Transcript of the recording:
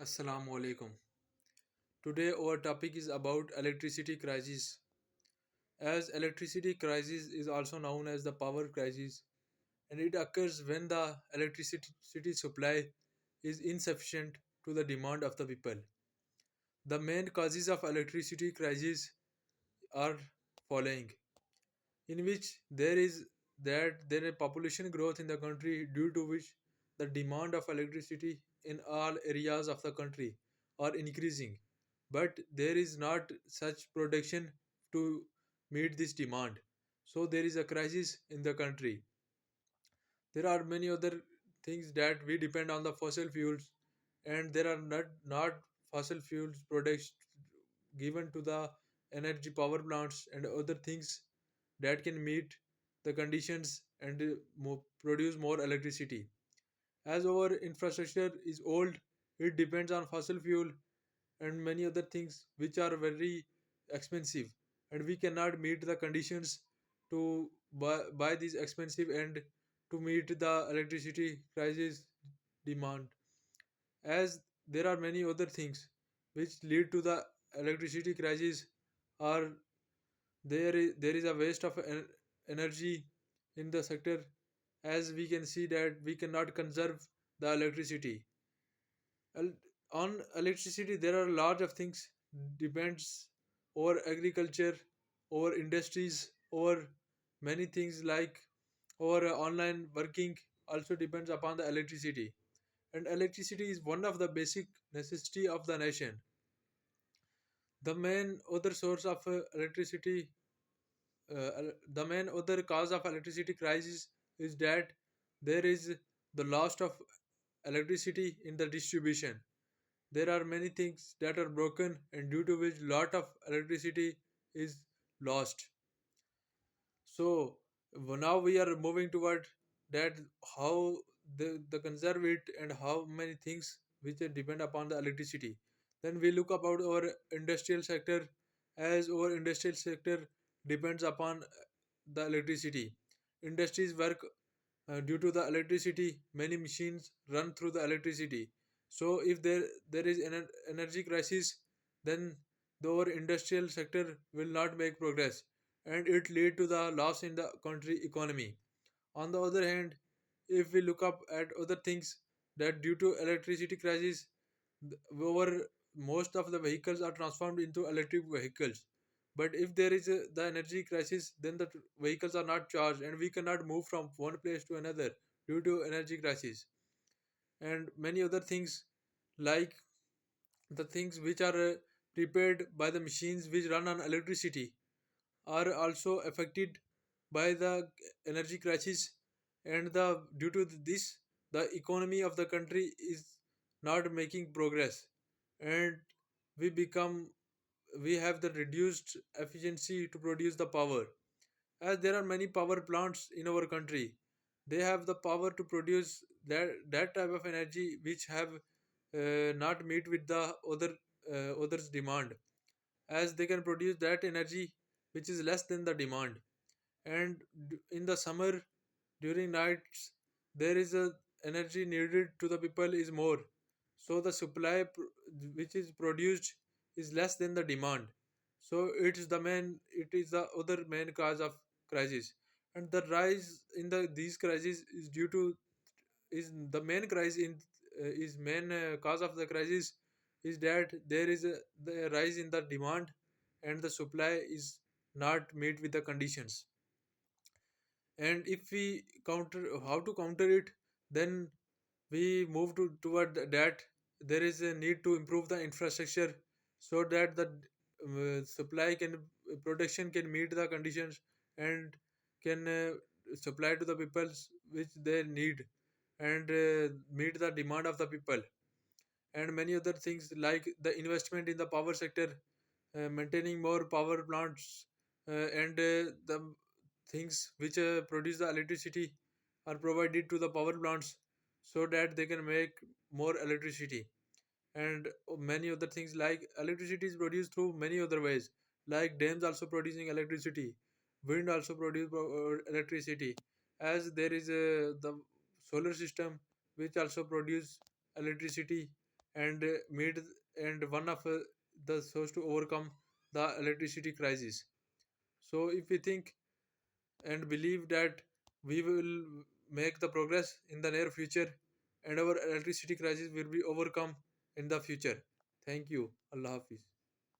Assalamu alaikum. Today our topic is about electricity crisis. As electricity crisis is also known as the power crisis, and it occurs when the electricity supply is insufficient to the demand of the people. The main causes of electricity crisis are following, in which there is population growth in the country, due to which the demand of electricity in all areas of the country are increasing, but there is not such production to meet this demand, so there is a crisis in the country. There are many other things that we depend on the fossil fuels, and there are not fossil fuels products given to the energy power plants and other things that can meet the conditions and produce more electricity. As our infrastructure is old, it depends on fossil fuel and many other things which are very expensive, and we cannot meet the conditions to buy these expensive and to meet the electricity crisis demand. As there are many other things which lead to the electricity crisis, are there is a waste of energy in the sector. As we can see that we cannot conserve the electricity. El- on electricity there are a lot of things depends over agriculture, over industries, over many things like over online working also depends upon the electricity, and electricity is one of the basic necessity of the nation. The main other source of electricity the main other cause of electricity crisis is that there is the loss of electricity in the distribution. There are many things that are broken, and due to which lot of electricity is lost. So now we are moving toward that, how the conserve it and how many things which depend upon the electricity. Then we look about our industrial sector. As our industrial sector depends upon the electricity. Industries work due to the electricity. Many machines run through the electricity. So if there is an energy crisis, then our industrial sector will not make progress, and it lead to the loss in the country economy. On the other hand, if we look up at other things, that due to electricity crisis, our most of the vehicles are transformed into electric vehicles. But if there is the energy crisis, then the vehicles are not charged, and we cannot move from one place to another due to energy crisis. And many other things, like the things which are prepared by the machines which run on electricity, are also affected by the energy crisis. And the due to this, the economy of the country is not making progress, and we become we have the reduced efficiency to produce the power. As there are many power plants in our country, they have the power to produce that type of energy which have not meet with the others demand, as they can produce that energy which is less than the demand. And in the summer, during nights, there is a energy needed to the people is more, so the which is produced is less than the demand. So it is the other main cause of crisis. And the rise in these crises is due to is the main crisis in is main cause of the crisis is that there is the rise in the demand, and the supply is not meet with the conditions. And if we counter how to counter it, then we move toward that there is a need to improve the infrastructure, so that the supply can production can meet the conditions, and can supply to the peoples which they need, and meet the demand of the people. And many other things like the investment in the power sector, maintaining more power plants, and the things which produce the electricity are provided to the power plants, so that they can make more electricity. And many other things like electricity is produced through many other ways, like dams also producing electricity, wind also produce electricity. As there is the solar system which also produce electricity, and meet and one of the source to overcome the electricity crisis. So if we think and believe that we will make the progress in the near future and our electricity crisis will be overcome in the future. Thank you. Allah Hafiz.